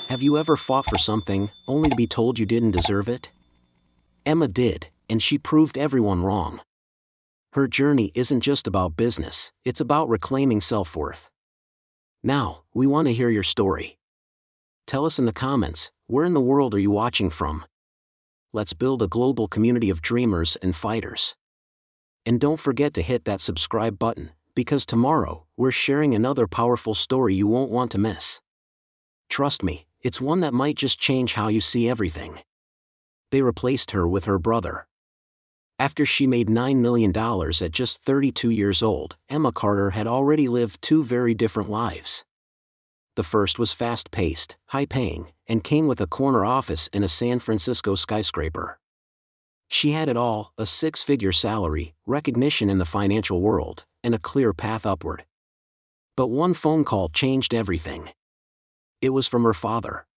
Have you ever fought for something, only to be told you didn't deserve it? Emma did, and she proved everyone wrong. Her journey isn't just about business, it's about reclaiming self-worth. Now, we want to hear your story. Tell us in the comments, where in the world are you watching from? Let's build a global community of dreamers and fighters. And don't forget to hit that subscribe button, because tomorrow, we're sharing another powerful story you won't want to miss. Trust me, it's one that might just change how you see everything. They replaced her with her brother. After she made $9 million at just 32 years old, Emma Carter had already lived two very different lives. The first was fast-paced, high-paying, and came with a corner office in a San Francisco skyscraper. She had it all: a six-figure salary, recognition in the financial world, and a clear path upward. But one phone call changed everything. It was from her father.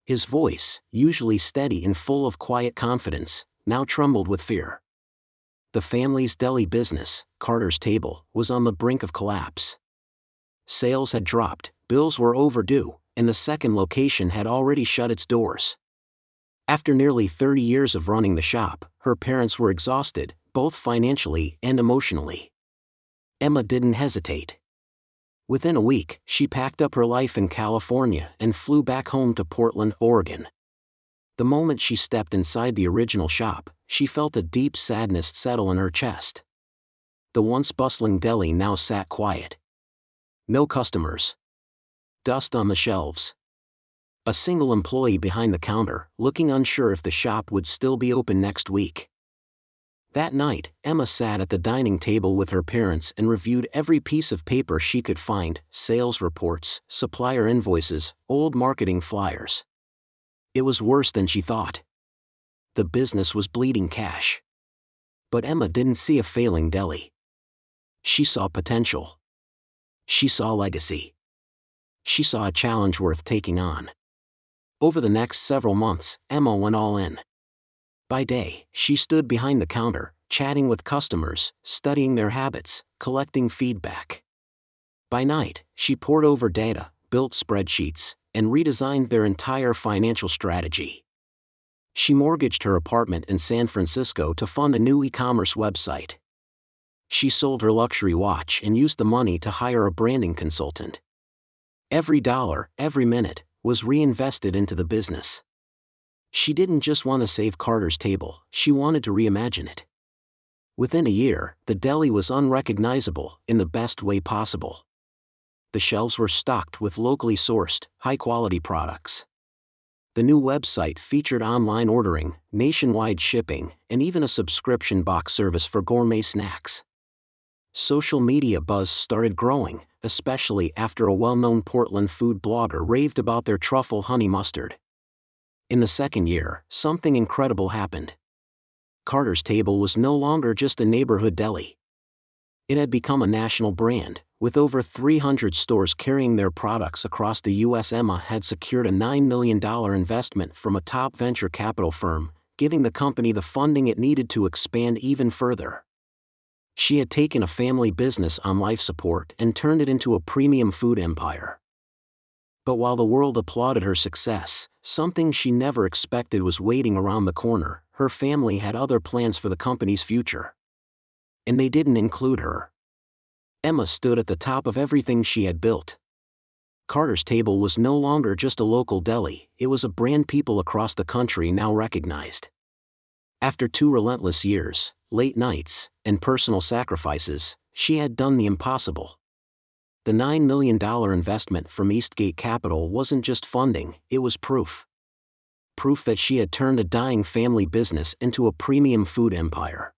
His voice, usually steady and full of quiet confidence, now trembled with fear. The family's deli business, Carter's Table, was on the brink of collapse. Sales had dropped, bills were overdue, and the second location had already shut its doors. After nearly 30 years of running the shop, her parents were exhausted, both financially and emotionally. Emma didn't hesitate. Within a week, she packed up her life in California and flew back home to Portland, Oregon. The moment she stepped inside the original shop, she felt a deep sadness settle in her chest. The once bustling deli now sat quiet. No customers. Dust on the shelves. A single employee behind the counter, looking unsure if the shop would still be open next week. That night, Emma sat at the dining table with her parents and reviewed every piece of paper she could find: sales reports, supplier invoices, old marketing flyers. It was worse than she thought. The business was bleeding cash. But Emma didn't see a failing deli. She saw potential. She saw legacy. She saw a challenge worth taking on. Over the next several months, Emma went all in. By day, she stood behind the counter, chatting with customers, studying their habits, collecting feedback. By night, she pored over data, built spreadsheets, and redesigned their entire financial strategy. She mortgaged her apartment in San Francisco to fund a new e-commerce website. She sold her luxury watch and used the money to hire a branding consultant. Every dollar, every minute, was reinvested into the business. She didn't just want to save Carter's Table, she wanted to reimagine it. Within a year, the deli was unrecognizable, in the best way possible. The shelves were stocked with locally sourced, high-quality products. The new website featured online ordering, nationwide shipping, and even a subscription box service for gourmet snacks. Social media buzz started growing, especially after a well-known Portland food blogger raved about their truffle honey mustard. In the second year, something incredible happened. Carter's Table was no longer just a neighborhood deli. It had become a national brand, with over 300 stores carrying their products across the U.S. Emma had secured a $9 million investment from a top venture capital firm, giving the company the funding it needed to expand even further. She had taken a family business on life support and turned it into a premium food empire. But while the world applauded her success, something she never expected was waiting around the corner. Her family had other plans for the company's future. And they didn't include her. Emma stood at the top of everything she had built. Carter's Table was no longer just a local deli, it was a brand people across the country now recognized. After 2 relentless years, late nights, and personal sacrifices, she had done the impossible. The $9 million investment from Eastgate Capital wasn't just funding, it was proof. Proof that she had turned a dying family business into a premium food empire.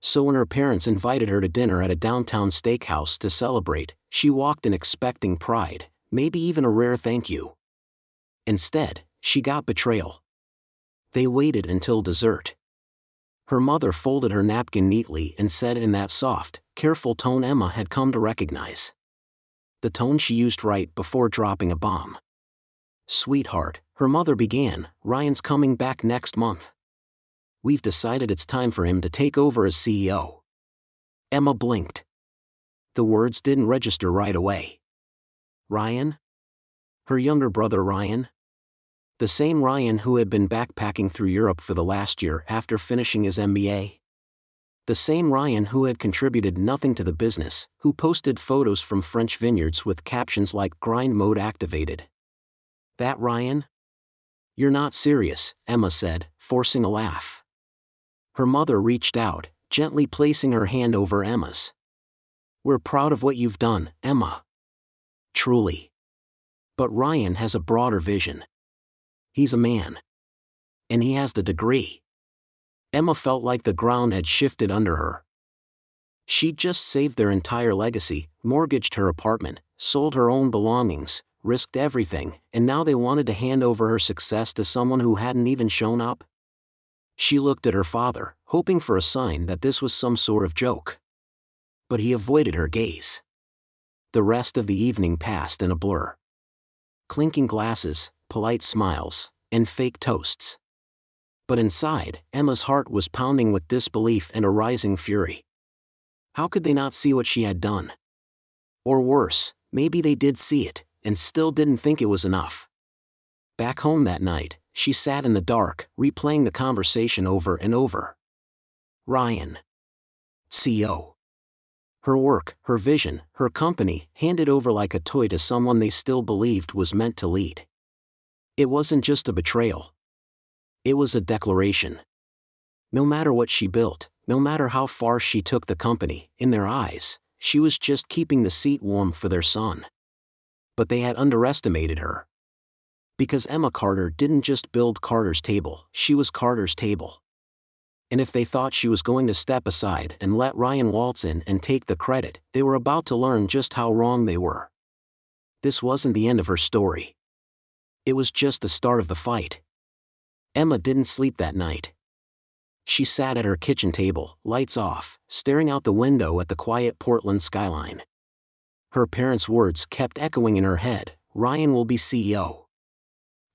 So when her parents invited her to dinner at a downtown steakhouse to celebrate, she walked in expecting pride, maybe even a rare thank you. Instead, she got betrayal. They waited until dessert. Her mother folded her napkin neatly and said in that soft, careful tone Emma had come to recognize. The tone she used right before dropping a bomb. "Sweetheart," her mother began, "Ryan's coming back next month. We've decided it's time for him to take over as CEO." Emma blinked. The words didn't register right away. Ryan? Her younger brother Ryan? The same Ryan who had been backpacking through Europe for the last year after finishing his MBA? The same Ryan who had contributed nothing to the business, who posted photos from French vineyards with captions like "grind mode activated." That Ryan? "You're not serious," Emma said, forcing a laugh. Her mother reached out, gently placing her hand over Emma's. "We're proud of what you've done, Emma. Truly. But Ryan has a broader vision. He's a man. And he has the degree." Emma felt like the ground had shifted under her. She'd just saved their entire legacy, mortgaged her apartment, sold her own belongings, risked everything, and now they wanted to hand over her success to someone who hadn't even shown up? She looked at her father, hoping for a sign that this was some sort of joke. But he avoided her gaze. The rest of the evening passed in a blur. Clinking glasses, polite smiles, and fake toasts. But inside, Emma's heart was pounding with disbelief and a rising fury. How could they not see what she had done? Or worse, maybe they did see it, and still didn't think it was enough. Back home that night, she sat in the dark, replaying the conversation over and over. Ryan. CEO. Her work, her vision, her company, handed over like a toy to someone they still believed was meant to lead. It wasn't just a betrayal. It was a declaration. No matter what she built, no matter how far she took the company, in their eyes, she was just keeping the seat warm for their son. But they had underestimated her. Because Emma Carter didn't just build Carter's table, she was Carter's table. And if they thought she was going to step aside and let Ryan waltz in and take the credit, they were about to learn just how wrong they were. This wasn't the end of her story. It was just the start of the fight. Emma didn't sleep that night. She sat at her kitchen table, lights off, staring out the window at the quiet Portland skyline. Her parents' words kept echoing in her head, "Ryan will be CEO."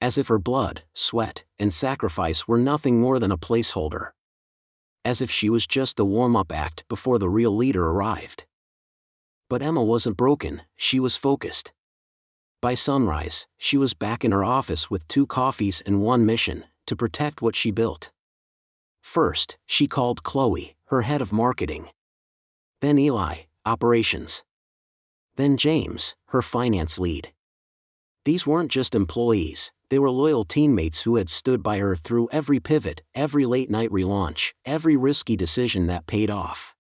As if her blood, sweat, and sacrifice were nothing more than a placeholder. As if she was just the warm-up act before the real leader arrived. But Emma wasn't broken, she was focused. By sunrise, she was back in her office with 2 coffees and one mission: to protect what she built. First, she called Chloe, her head of marketing. Then Eli, operations. Then James, her finance lead. These weren't just employees, they were loyal teammates who had stood by her through every pivot, every late-night relaunch, every risky decision that paid off.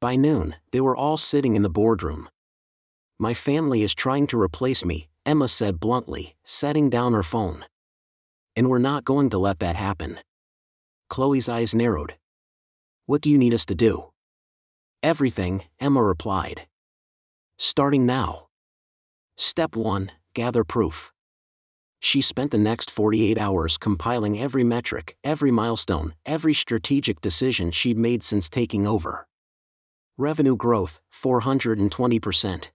By noon, they were all sitting in the boardroom. "My family is trying to replace me," Emma said bluntly, setting down her phone. "And we're not going to let that happen." Chloe's eyes narrowed. "What do you need us to do?" "Everything," Emma replied. "Starting now. Step 1, gather proof." She spent the next 48 hours compiling every metric, every milestone, every strategic decision she'd made since taking over. Revenue growth, 420%.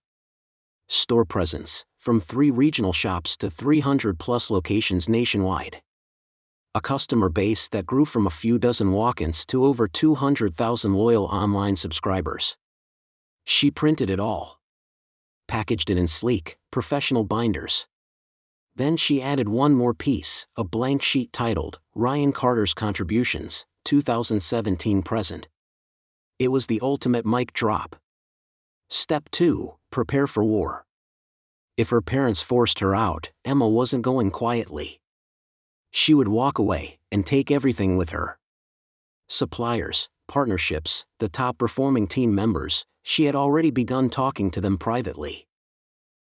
Store presence, from 3 regional shops to 300+ locations nationwide. A customer base that grew from a few dozen walk-ins to over 200,000 loyal online subscribers. She printed it all. Packaged it in sleek, professional binders. Then she added one more piece, a blank sheet titled, "Ryan Carter's Contributions, 2017 Present." It was the ultimate mic drop. Step 2, prepare for war. If her parents forced her out, Emma wasn't going quietly. She would walk away, and take everything with her. Suppliers, partnerships, the top-performing team members, she had already begun talking to them privately.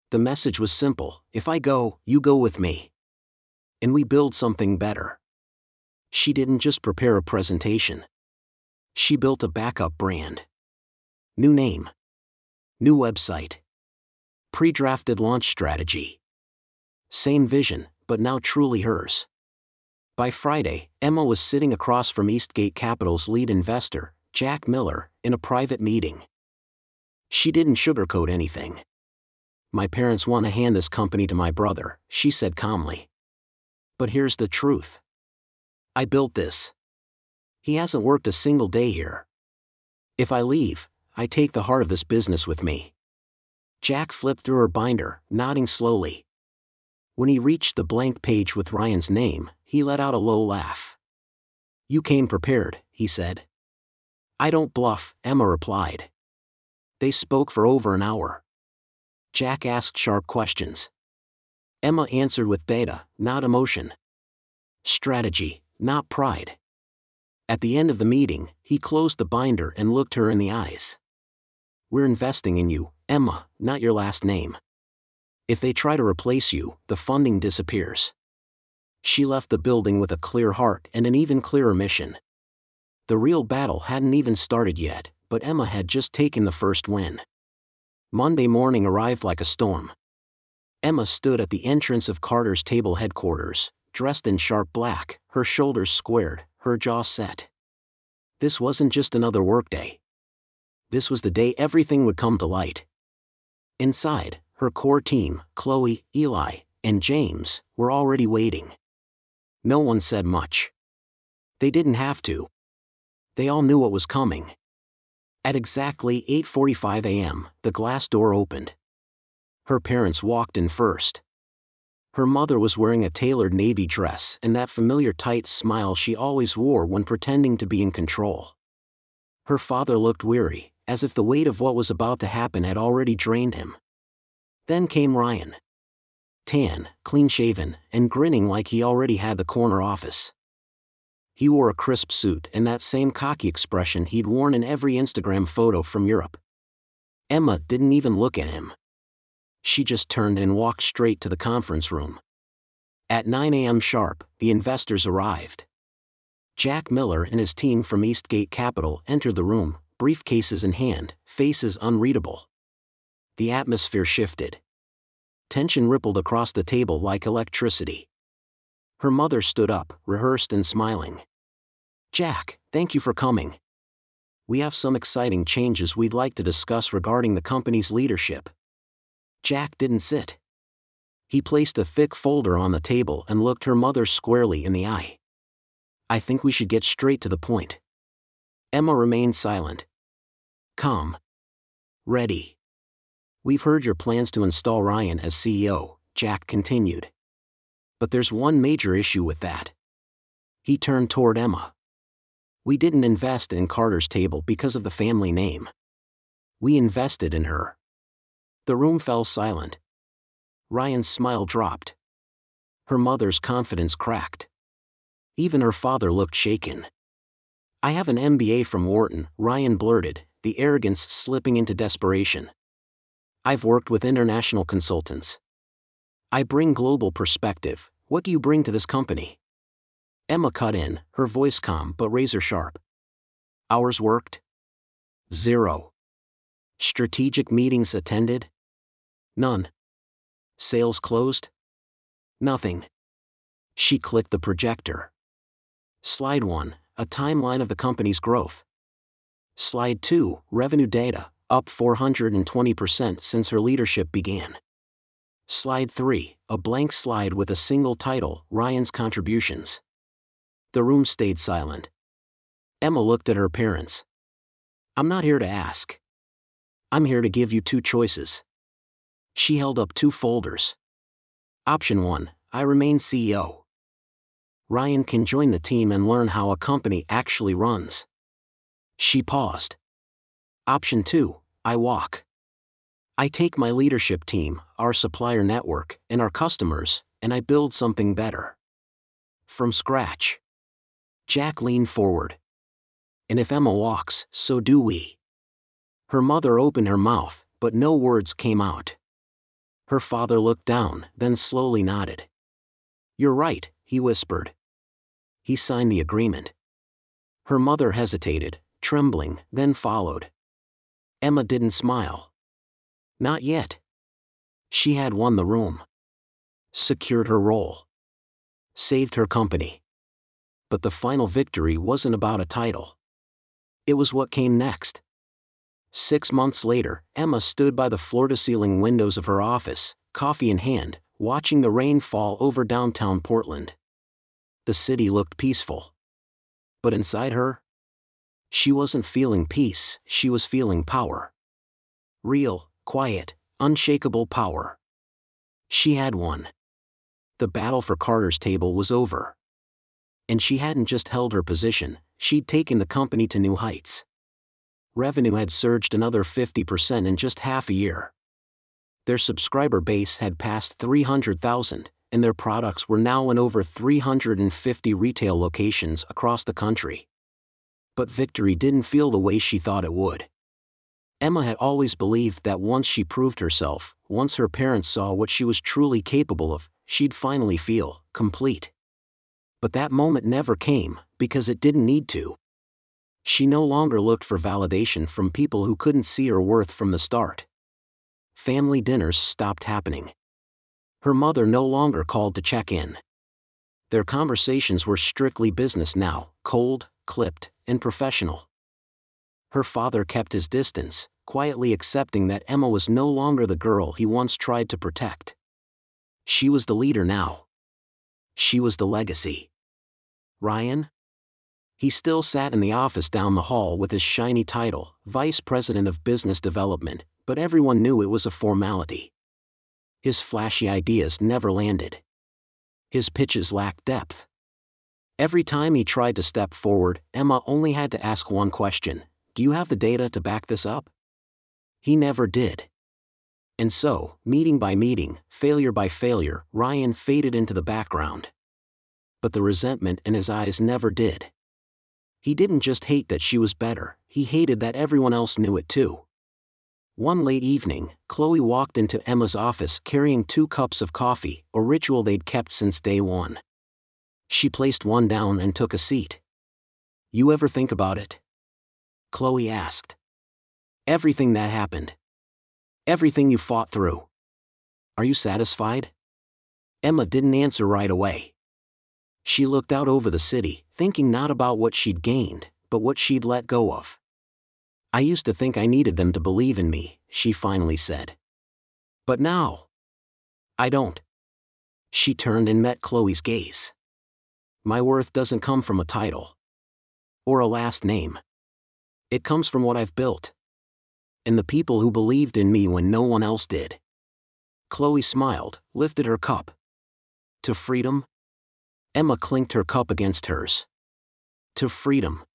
The message was simple: if I go, you go with me. And we build something better. She didn't just prepare a presentation. She built a backup brand. New name. New website. Pre-drafted launch strategy. Same vision, but now truly hers. By Friday, Emma was sitting across from Eastgate Capital's lead investor, Jack Miller, in a private meeting. She didn't sugarcoat anything. "My parents want to hand this company to my brother," she said calmly. "But here's the truth. I built this. He hasn't worked a single day here. If I leave, I take the heart of this business with me." Jack flipped through her binder, nodding slowly. When he reached the blank page with Ryan's name, he let out a low laugh. "You came prepared," he said. "I don't bluff," Emma replied. They spoke for over an hour. Jack asked sharp questions. Emma answered with data, not emotion. Strategy, not pride. At the end of the meeting, he closed the binder and looked her in the eyes. "We're investing in you, Emma, not your last name. If they try to replace you, the funding disappears." She left the building with a clear heart and an even clearer mission. The real battle hadn't even started yet, but Emma had just taken the first win. Monday morning arrived like a storm. Emma stood at the entrance of Carter's Table headquarters, dressed in sharp black, her shoulders squared, her jaw set. This wasn't just another workday. This was the day everything would come to light. Inside, her core team, Chloe, Eli, and James, were already waiting. No one said much. They didn't have to. They all knew what was coming. At exactly 8:45 a.m., the glass door opened. Her parents walked in first. Her mother was wearing a tailored navy dress and that familiar tight smile she always wore when pretending to be in control. Her father looked weary, as if the weight of what was about to happen had already drained him. Then came Ryan. Tan, clean-shaven, and grinning like he already had the corner office. He wore a crisp suit and that same cocky expression he'd worn in every Instagram photo from Europe. Emma didn't even look at him. She just turned and walked straight to the conference room. At 9 a.m. sharp, the investors arrived. Jack Miller and his team from Eastgate Capital entered the room, briefcases in hand, faces unreadable. The atmosphere shifted. Tension rippled across the table like electricity. Her mother stood up, rehearsed and smiling. "Jack, thank you for coming. We have some exciting changes we'd like to discuss regarding the company's leadership." Jack didn't sit. He placed a thick folder on the table and looked her mother squarely in the eye. "I think we should get straight to the point." Emma remained silent. "Calm. Ready. We've heard your plans to install Ryan as CEO," Jack continued. "But there's one major issue with that." He turned toward Emma. "We didn't invest in Carter's Table because of the family name. We invested in her." The room fell silent. Ryan's smile dropped. Her mother's confidence cracked. Even her father looked shaken. "I have an MBA from Wharton," Ryan blurted, the arrogance slipping into desperation. "I've worked with international consultants. I bring global perspective. What do you bring to this company?" Emma cut in, her voice calm but razor sharp. "Hours worked? 0. Strategic meetings attended? None. Sales closed? Nothing." She clicked the projector. Slide 1, a timeline of the company's growth. Slide 2, revenue data, up 420% since her leadership began. Slide 3, a blank slide with a single title, Ryan's contributions. The room stayed silent. Emma looked at her parents. "I'm not here to ask. I'm here to give you two choices." She held up two folders. Option 1, I remain CEO. Ryan can join the team and learn how a company actually runs. She paused. Option 2, I walk. I take my leadership team, our supplier network, and our customers, and I build something better. From scratch. Jack leaned forward. "And if Emma walks, so do we." Her mother opened her mouth, but no words came out. Her father looked down, then slowly nodded. "You're right," he whispered. He signed the agreement. Her mother hesitated, trembling, then followed. Emma didn't smile. Not yet. She had won the room. Secured her role. Saved her company. But the final victory wasn't about a title. It was what came next. 6 months later, Emma stood by the floor-to-ceiling windows of her office, coffee in hand, watching the rain fall over downtown Portland. The city looked peaceful. But inside her? She wasn't feeling peace, she was feeling power. Real, quiet, unshakable power. She had won. The battle for Carter's table was over. And she hadn't just held her position, she'd taken the company to new heights. Revenue had surged another 50% in just half a year. Their subscriber base had passed 300,000, and their products were now in over 350 retail locations across the country. But victory didn't feel the way she thought it would. Emma had always believed that once she proved herself, once her parents saw what she was truly capable of, she'd finally feel complete. But that moment never came, because it didn't need to. She no longer looked for validation from people who couldn't see her worth from the start. Family dinners stopped happening. Her mother no longer called to check in. Their conversations were strictly business now, cold, clipped, and professional. Her father kept his distance, quietly accepting that Emma was no longer the girl he once tried to protect. She was the leader now. She was the legacy. Ryan? He still sat in the office down the hall with his shiny title, Vice President of Business Development, but everyone knew it was a formality. His flashy ideas never landed. His pitches lacked depth. Every time he tried to step forward, Emma only had to ask one question: do you have the data to back this up? He never did. And so, meeting by meeting, failure by failure, Ryan faded into the background. But the resentment in his eyes never did. He didn't just hate that she was better, he hated that everyone else knew it too. One late evening, Chloe walked into Emma's office carrying 2 cups of coffee, a ritual they'd kept since day one. She placed one down and took a seat. "You ever think about it?" Chloe asked. "Everything that happened. Everything you fought through. Are you satisfied?" Emma didn't answer right away. She looked out over the city, thinking not about what she'd gained, but what she'd let go of. "I used to think I needed them to believe in me," she finally said. "But now, I don't." She turned and met Chloe's gaze. "My worth doesn't come from a title. Or a last name. It comes from what I've built. And the people who believed in me when no one else did." Chloe smiled, lifted her cup. "To freedom?" Emma clinked her cup against hers. "To freedom.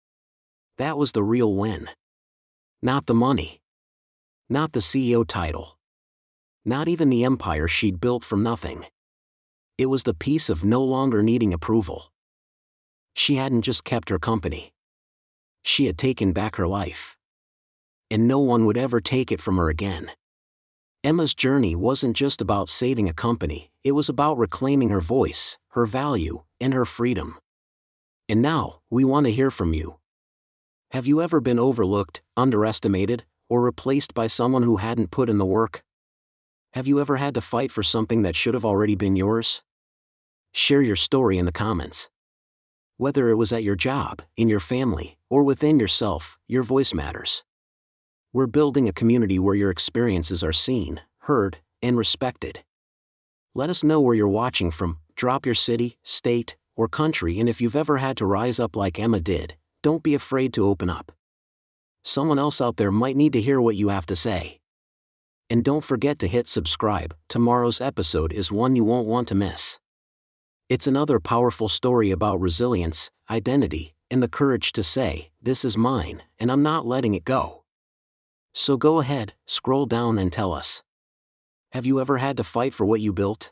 That was the real win. Not the money. Not the CEO title. Not even the empire she'd built from nothing. It was the peace of no longer needing approval. She hadn't just kept her company. She had taken back her life. And no one would ever take it from her again." Emma's journey wasn't just about saving a company, it was about reclaiming her voice, her value, and her freedom. And now, we want to hear from you. Have you ever been overlooked, underestimated, or replaced by someone who hadn't put in the work? Have you ever had to fight for something that should have already been yours? Share your story in the comments. Whether it was at your job, in your family, or within yourself, your voice matters. We're building a community where your experiences are seen, heard, and respected. Let us know where you're watching from, drop your city, state, or country, and if you've ever had to rise up like Emma did, don't be afraid to open up. Someone else out there might need to hear what you have to say. And don't forget to hit subscribe, tomorrow's episode is one you won't want to miss. It's another powerful story about resilience, identity, and the courage to say, "This is mine, and I'm not letting it go." So go ahead, scroll down and tell us. Have you ever had to fight for what you built?